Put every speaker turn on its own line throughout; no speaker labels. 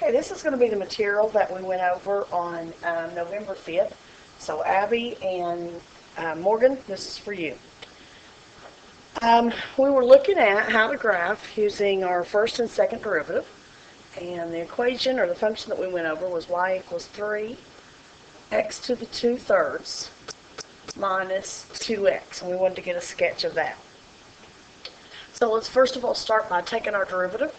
Okay, this is going to be the material that we went over on November 5th. So Abby and Morgan, this is for you. We were looking at how to graph using our first and second derivative. And the equation or the function that we went over was y equals 3 x to the 2/3 minus 2x. And we wanted to get a sketch of that. So let's first of all start by taking our derivative.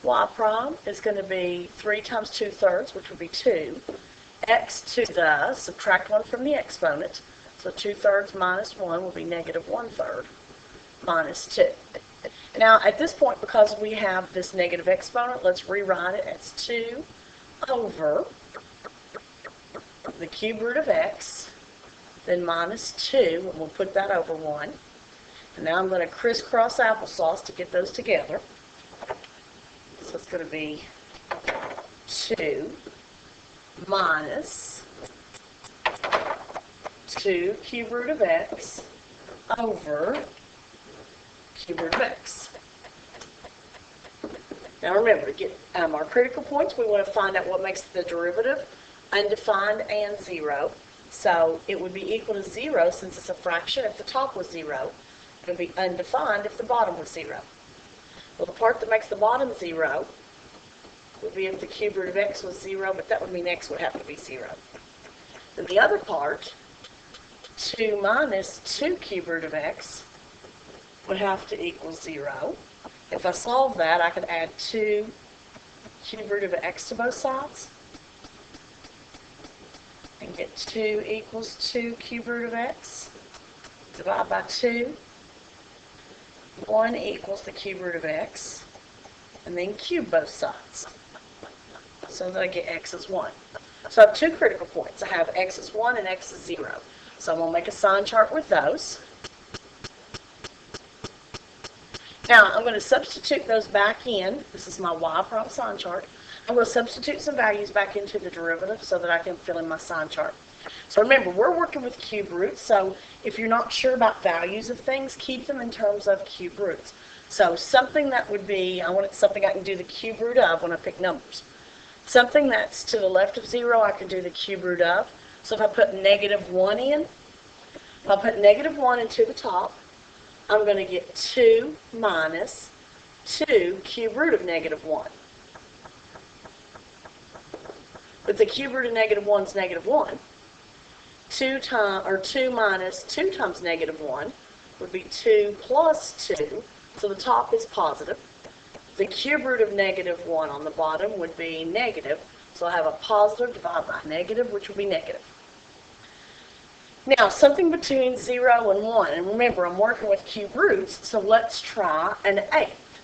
Y prime is going to be 3 times 2/3, which would be 2. X to the, subtract 1 from the exponent. So 2/3 minus 1 will be negative 1/3 minus 2. Now at this point, because we have this negative exponent, let's rewrite it as 2 over the cube root of x, then minus 2, and we'll put that over 1. And now I'm going to crisscross applesauce to get those together. So it's going to be 2 minus 2 cube root of x over cube root of x. Now remember, to get our critical points, we want to find out what makes the derivative undefined and 0. So it would be equal to 0 since it's a fraction if the top was 0. It would be undefined if the bottom was 0. Well, the part that makes the bottom 0 would be if the cube root of x was 0, but that would mean x would have to be 0. Then the other part, 2 minus 2 cube root of x, would have to equal 0. If I solve that, I could add 2 cube root of x to both sides and get 2 equals 2 cube root of x. Divide by 2. 1 equals the cube root of x, and then cube both sides, so that I get x is 1. So I have two critical points. I have x is 1 and x is 0. So I'm going to make a sign chart with those. Now I'm going to substitute those back in. This is my y prime sign chart. I'm going to substitute some values back into the derivative so that I can fill in my sign chart. So remember, we're working with cube roots, so if you're not sure about values of things, keep them in terms of cube roots. So something that would be, I want something I can do the cube root of when I pick numbers. Something that's to the left of 0, I can do the cube root of. So if I put negative 1 in, if I put negative 1 into the top, I'm going to get 2 minus 2 cube root of negative 1. But the cube root of negative 1 is negative 1. 2 minus 2 times negative 1 would be 2 plus 2, so the top is positive. The cube root of negative 1 on the bottom would be negative, so I have a positive divided by negative, which would be negative. Now, something between 0 and 1, and remember, I'm working with cube roots, so let's try an eighth.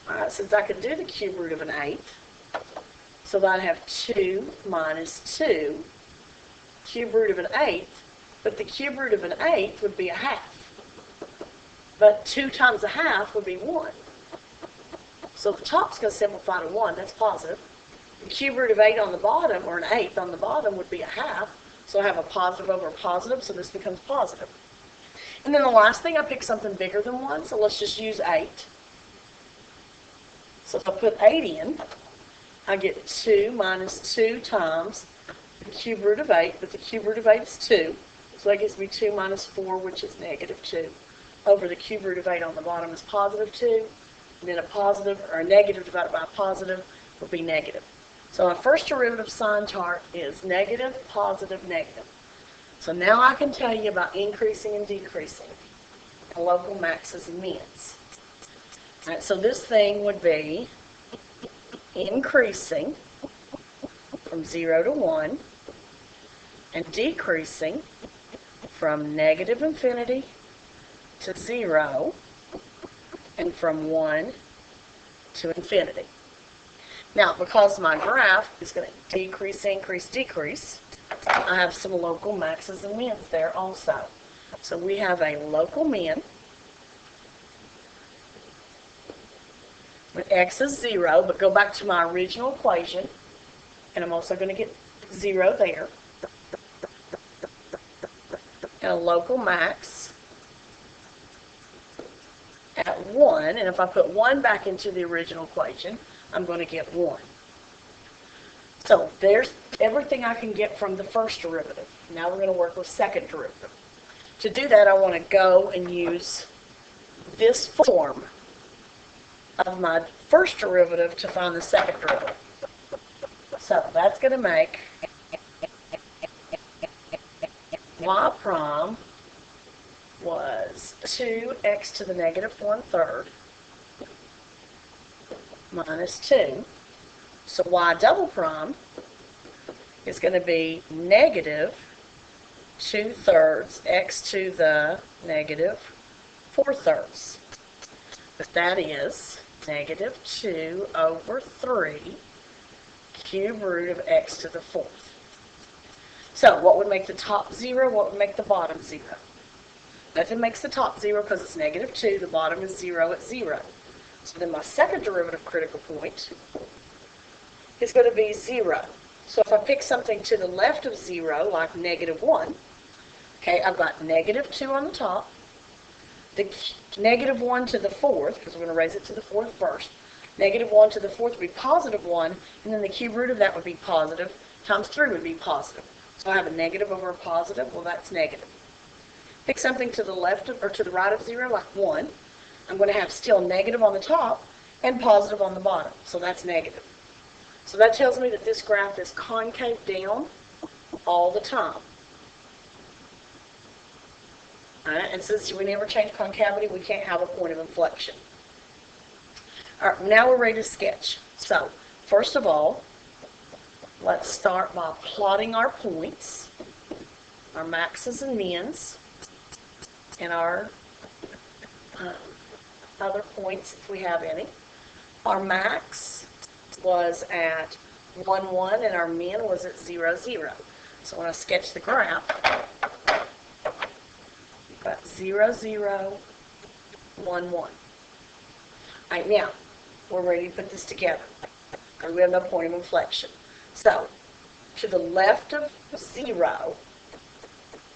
All right, since I can do the cube root of an eighth, so that I have 2 minus 2 cube root of an eighth, but the cube root of an eighth would be a half. But 2 times a half would be 1. So the top's going to simplify to 1, that's positive. The cube root of 8 on the bottom, or an eighth on the bottom, would be a half. So I have a positive over a positive, so this becomes positive. And then the last thing, I pick something bigger than 1, so let's just use 8. So if I put 8 in, I get 2 minus 2 times the cube root of 8, but the cube root of 8 is 2. So that gives me 2 minus 4, which is negative 2. Over the cube root of 8 on the bottom is positive 2. And then a positive, or a negative divided by a positive would be negative. So my first derivative sign chart is negative, positive, negative. So now I can tell you about increasing and decreasing, and local maxes and mins. All right, so this thing would be increasing from 0 to 1, and decreasing from negative infinity to 0, and from 1 to infinity. Now, because my graph is going to decrease, increase, decrease, I have some local maxes and mins there also. So we have a local min when x is 0, but go back to my original equation, and I'm also going to get 0 there. And a local max at 1, and if I put 1 back into the original equation, I'm going to get 1. So there's everything I can get from the first derivative. Now we're going to work with second derivative. To do that, I want to go and use this form of my first derivative to find the second derivative. So that's going to make y prime was 2x to the negative 1/3 minus 2. So y double prime is going to be negative 2/3 x to the negative 4/3. But that is negative 2 over 3 cube root of x to the 4th. So what would make the top 0? What would make the bottom 0? Nothing makes the top 0 because it's negative 2. The bottom is 0 at 0. So then my second derivative critical point is going to be 0. So if I pick something to the left of 0, like negative 1, okay, I've got negative 2 on the top, the negative 1 to the 4th, because we're going to raise it to the 4th first, negative 1 to the 4th would be positive 1, and then the cube root of that would be positive, times 3 would be positive. So I have a negative over a positive, well that's negative. Pick something to the left of, or to the right of 0, like 1, I'm going to have still negative on the top and positive on the bottom, so that's negative. So that tells me that this graph is concave down all the time. All right, and since we never change concavity, we can't have a point of inflection. All right, now we're ready to sketch. So, first of all, let's start by plotting our points, our maxes and mins, and our other points if we have any. Our max was at 1, 1, and our min was at 0, 0. So when I sketch the graph, we've got 0, 0, 1, 1. All right, now we're ready to put this together because we have no point of inflection. So to the left of 0,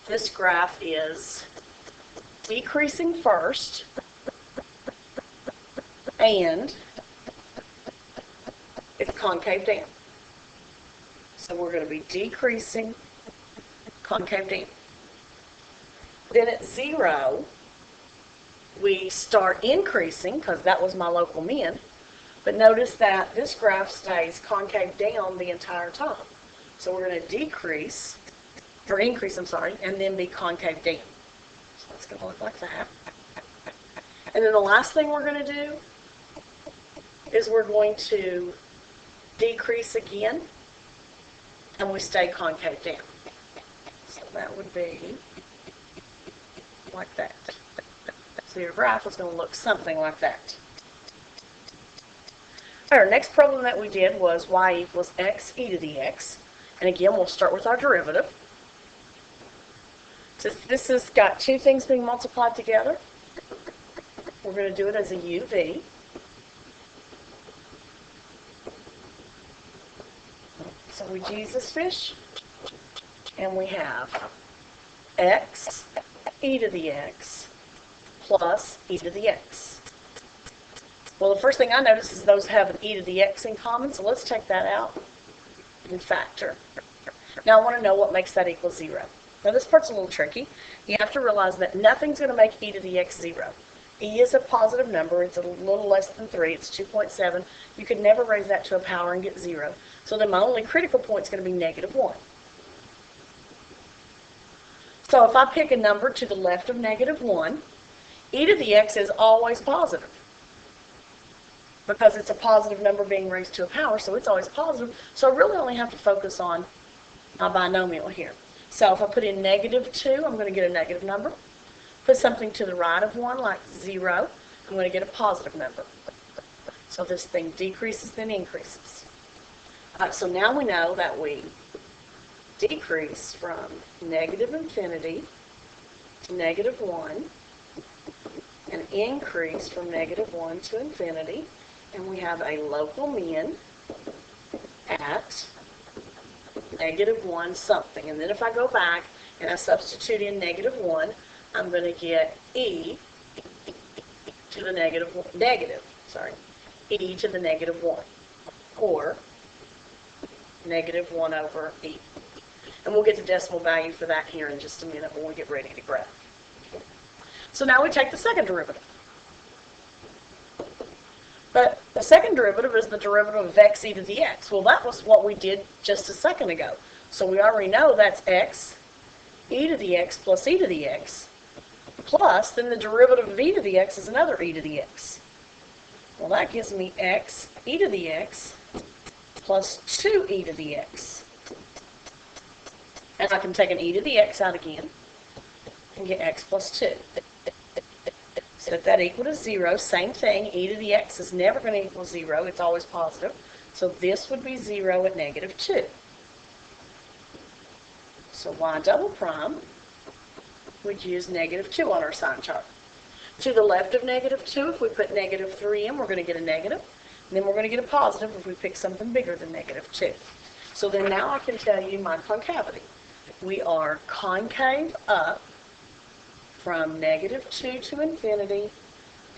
this graph is decreasing first, and it's concave down. So we're going to be decreasing, concave down. Then at 0, we start increasing, because that was my local min, but notice that this graph stays concave down the entire time. So we're going to decrease, or increase, I'm sorry, and then be concave down. So it's going to look like that. And then the last thing we're going to do is we're going to decrease again, and we stay concave down. So that would be like that. So your graph is going to look something like that. Our next problem that we did was y equals x e to the x. And again, we'll start with our derivative. So this has got two things being multiplied together. We're going to do it as a uv. So we Jesus fish, and we have x e to the x plus e to the x. Well, the first thing I notice is those have an e to the x in common, so let's take that out and factor. Now I want to know what makes that equal 0. Now this part's a little tricky. You have to realize that nothing's going to make e to the x 0. E is a positive number. It's a little less than 3. It's 2.7. You could never raise that to a power and get 0. So then my only critical point is going to be negative 1. So if I pick a number to the left of negative 1, e to the x is always positive, because it's a positive number being raised to a power, so it's always positive. So I really only have to focus on my binomial here. So if I put in negative 2, I'm going to get a negative number. Put something to the right of 1, like 0, I'm going to get a positive number. So this thing decreases, then increases. So now we know that we decrease from negative infinity to negative 1, and increase from negative 1 to infinity, and we have a local min at negative 1 something. And then if I go back and I substitute in negative 1, I'm going to get e to the negative, e to the negative 1, or negative 1 over e. And we'll get the decimal value for that here in just a minute when we get ready to graph. So now we take the second derivative. But the second derivative is the derivative of x e to the x. Well, that was what we did just a second ago. So we already know that's x e to the x plus e to the x, plus then the derivative of e to the x is another e to the x. Well, that gives me x e to the x plus 2e to the x. And I can take an e to the x out again and get x plus 2. Set that equal to 0. Same thing, e to the x is never going to equal 0. It's always positive. So this would be 0 at negative 2. So y double prime would use negative 2 on our sign chart. To the left of negative 2, if we put negative 3 in, we're going to get a negative. And then we're going to get a positive if we pick something bigger than negative 2. So then now I can tell you my concavity. We are concave up from negative 2 to infinity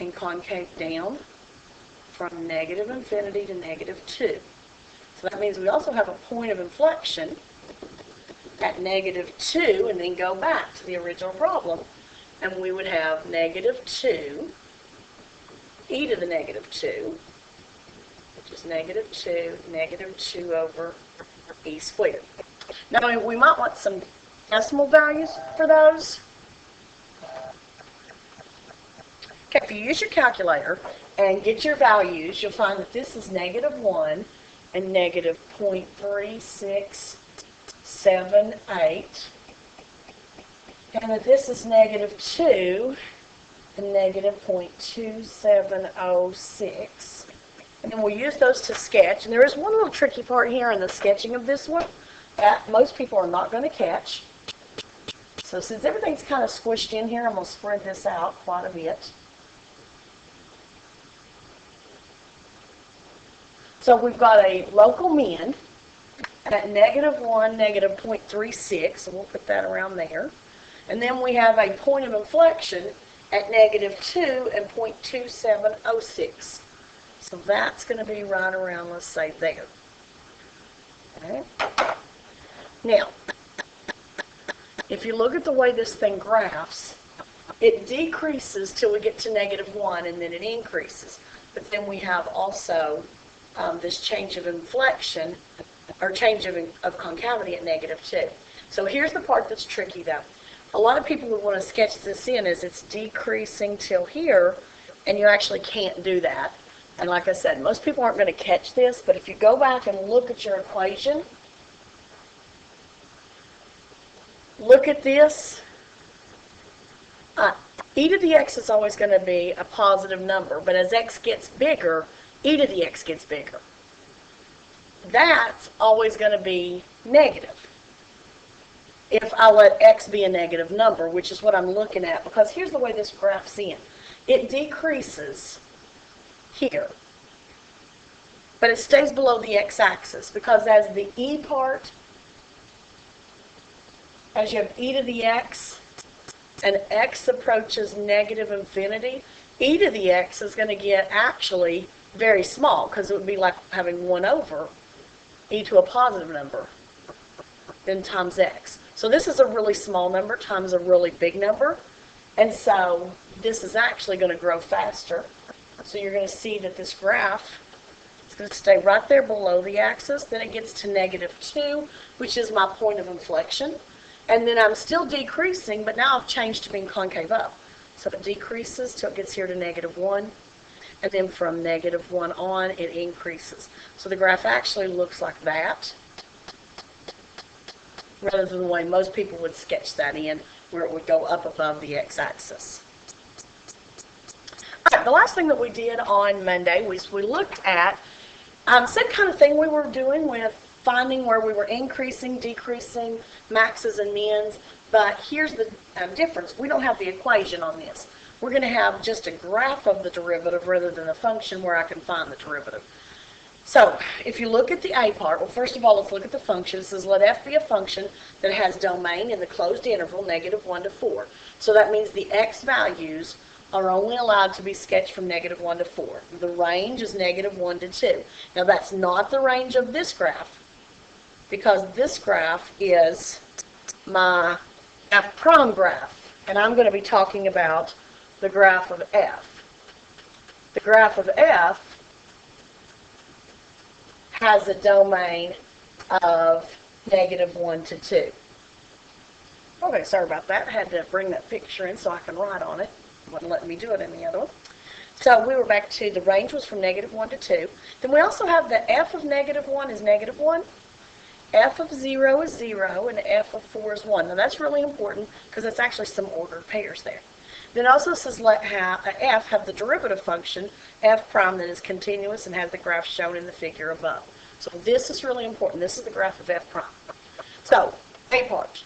and concave down from negative infinity to negative 2. So that means we also have a point of inflection at negative 2 and then go back to the original problem. And we would have negative 2 e to the negative 2, which is negative 2 over e squared. Now we might want some decimal values for those. Okay, if you use your calculator and get your values, you'll find that this is negative 1 and negative 0.3678, and that this is negative 2 and negative 0.2706. And then we'll use those to sketch. And there is one little tricky part here in the sketching of this one that most people are not going to catch. So since everything's kind of squished in here, I'm going to spread this out quite a bit. So we've got a local min at negative 1, negative 0.36, so we'll put that around there. And then we have a point of inflection at negative 2 and 0.2706. So that's going to be right around, let's say, there. Okay. Now, if you look at the way this thing graphs, it decreases till we get to negative 1, and then it increases. But then we have also this change of inflection, or change of concavity at negative 2. So here's the part that's tricky, though. A lot of people would want to sketch this in as it's decreasing till here, and you actually can't do that. And like I said, most people aren't going to catch this, but if you go back and look at your equation, look at this. E to the x is always going to be a positive number, but as x gets bigger, e to the x gets bigger. That's always going to be negative if I let x be a negative number, which is what I'm looking at, because here's the way this graphs in. It decreases here, but it stays below the x-axis, because as the e part, as you have e to the x, and x approaches negative infinity, e to the x is going to get actually very small, because it would be like having 1 over e to a positive number, then times x. So this is a really small number times a really big number, and so this is actually going to grow faster. So you're going to see that this graph is going to stay right there below the axis. Then it gets to negative 2, which is my point of inflection. And then I'm still decreasing, but now I've changed to being concave up. So it decreases till it gets here to negative 1. And then from negative 1 on, it increases. So the graph actually looks like that, rather than the way most people would sketch that in, where it would go up above the x-axis. All right, the last thing that we did on Monday was we looked at same kind of thing we were doing with finding where we were increasing, decreasing, maxes and mins, but here's the difference. We don't have the equation on this. We're going to have just a graph of the derivative rather than a function where I can find the derivative. So if you look at the a part, well, first of all, let's look at the function. It says let f be a function that has domain in the closed interval, negative 1 to 4. So that means the x values are only allowed to be sketched from -1 to 4. The range is -1 to 2. Now that's not the range of this graph, because this graph is my f prime graph, and I'm going to be talking about the graph of f. The graph of f has a domain of -1 to 2. Okay, sorry about that. I had to bring that picture in so I can write on it. Wouldn't let me do it in the other one. So we were back to the range was from -1 to 2. Then we also have the f of -1 is -1. F of 0 is 0, and f of 4 is 1. Now that's really important because it's actually some ordered pairs there. Then it also says let f have the derivative function, f prime, that is continuous and has the graph shown in the figure above. So this is really important. This is the graph of f prime. So, A part.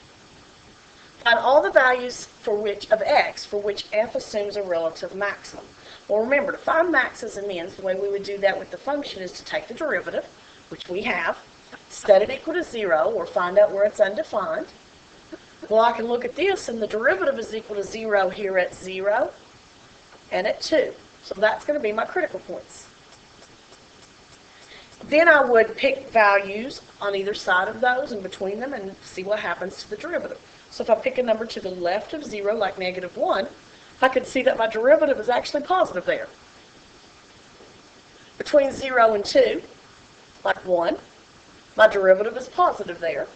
Find all the values of x for which f assumes a relative maximum. Well, remember, to find maxes and mins, the way we would do that with the function is to take the derivative, which we have, set it equal to 0, or find out where it's undefined. Well, I can look at this, and the derivative is equal to 0 here at 0 and at 2. So that's going to be my critical points. Then I would pick values on either side of those and between them and see what happens to the derivative. So if I pick a number to the left of 0, like -1, I could see that my derivative is actually positive there. Between 0 and 2, like 1, my derivative is positive there.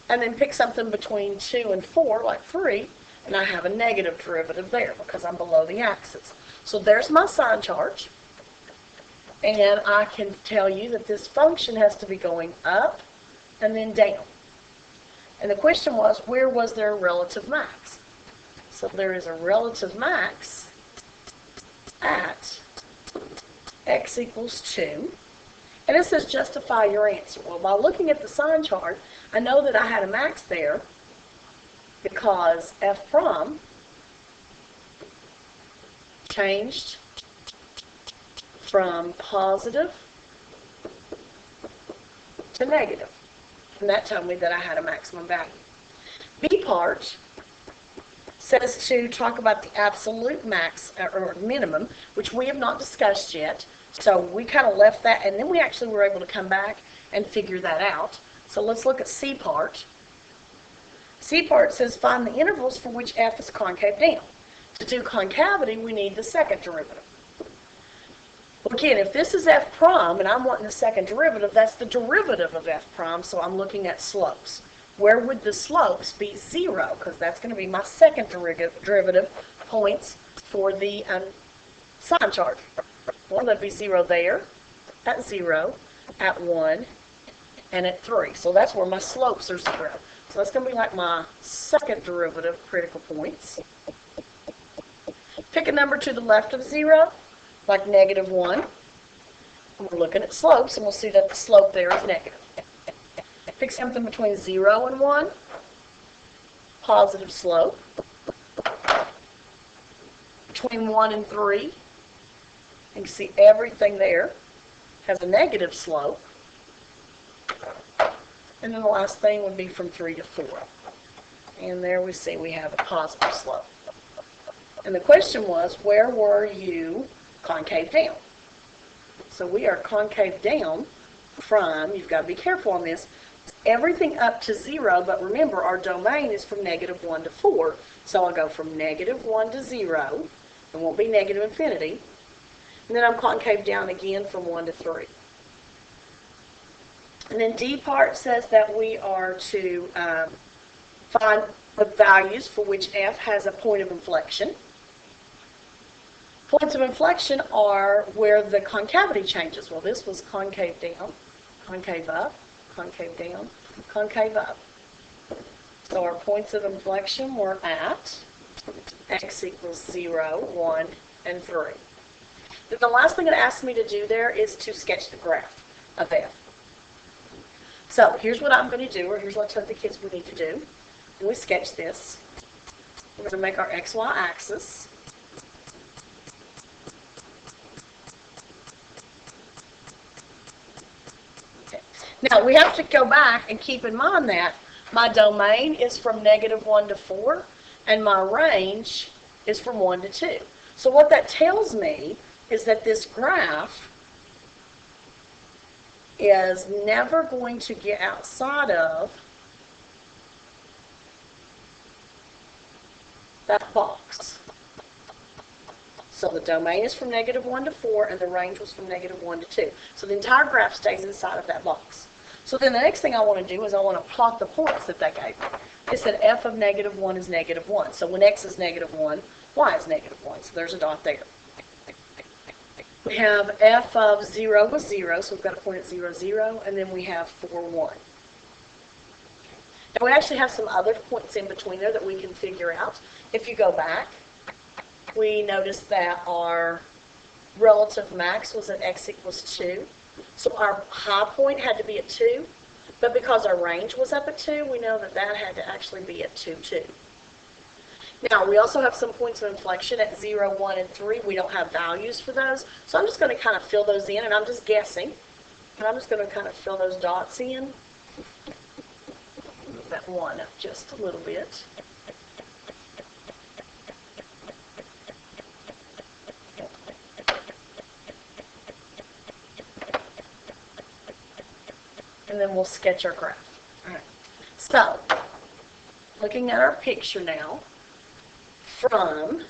And then pick something between 2 and 4, like 3, and I have a negative derivative there because I'm below the axis. So there's my sign chart. And I can tell you that this function has to be going up and then down. And the question was, where was there a relative max? So there is a relative max at x equals 2. And it says justify your answer. Well, by looking at the sign chart, I know that I had a max there because f prime changed from positive to negative. And that told me that I had a maximum value. B part says to talk about the absolute max or minimum, which we have not discussed yet. So we kind of left that, and then we actually were able to come back and figure that out. So let's look at C part. C part says find the intervals for which f is concave down. To do concavity, we need the second derivative. Again, if this is f prime and I'm wanting the second derivative, that's the derivative of f prime, so I'm looking at slopes. Where would the slopes be? 0, because that's going to be my second derivative points for the sign chart. Well, that'd be 0 there, at 0, at 1, and at 3. So that's where my slopes are 0. So that's going to be like my second derivative critical points. Pick a number to the left of 0, like -1. And we're looking at slopes, and we'll see that the slope there is negative. Pick something between 0 and 1, positive slope. Between 1 and 3, you can see everything there has a negative slope. And then the last thing would be from 3 to 4. And there we see we have a positive slope. And the question was, where were you concave down? So we are concave down from, you've got to be careful on this, everything up to 0, but remember our domain is from -1 to 4. So I'll go from -1 to 0, it won't be negative infinity, and then I'm concave down again from 1 to 3. And then D part says that we are to find the values for which f has a point of inflection. Points of inflection are where the concavity changes. Well, this was concave down, concave up, concave down, concave up. So our points of inflection were at x equals 0, 1, and 3. Then the last thing it asks me to do there is to sketch the graph of f. So here's what I'm going to do, or here's what I told the kids we need to do. When we sketch this, we're going to make our xy axis. Okay. Now we have to go back and keep in mind that my domain is from -1 to 4, and my range is from 1 to 2. So what that tells me is that this graph is never going to get outside of that box. So the domain is from -1 to 4, and the range was from -1 to 2. So the entire graph stays inside of that box. So then the next thing I want to do is I want to plot the points that they gave me. It said f of -1 is -1. So when x is -1, y is -1. So there's a dot there. We have f of 0 was 0, so we've got a point at 0, 0, and then we have 4, 1. Now we actually have some other points in between there that we can figure out. If you go back, we notice that our relative max was at x equals 2. So our high point had to be at 2, but because our range was up at 2, we know that that had to actually be at 2, 2. Now, we also have some points of inflection at 0, 1, and 3. We don't have values for those, so I'm just going to kind of fill those in, and I'm just guessing. And I'm just going to kind of fill those dots in. Move that 1 up just a little bit. And then we'll sketch our graph. All right. So, looking at our picture now, from,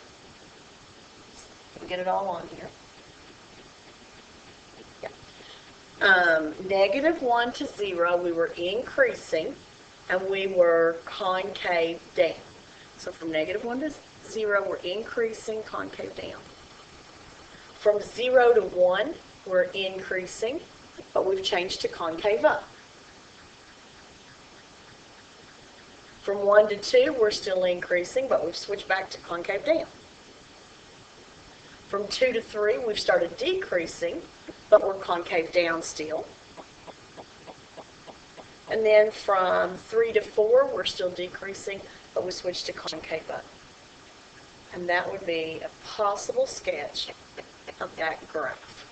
get it all on here. Yeah. -1 to 0, we were increasing, and we were concave down. So from -1 to 0, we're increasing, concave down. From 0 to 1, we're increasing, but we've changed to concave up. From 1 to 2, we're still increasing, but we've switched back to concave down. From 2 to 3, we've started decreasing, but we're concave down still. And then from 3 to 4, we're still decreasing, but we switched to concave up. And that would be a possible sketch of that graph.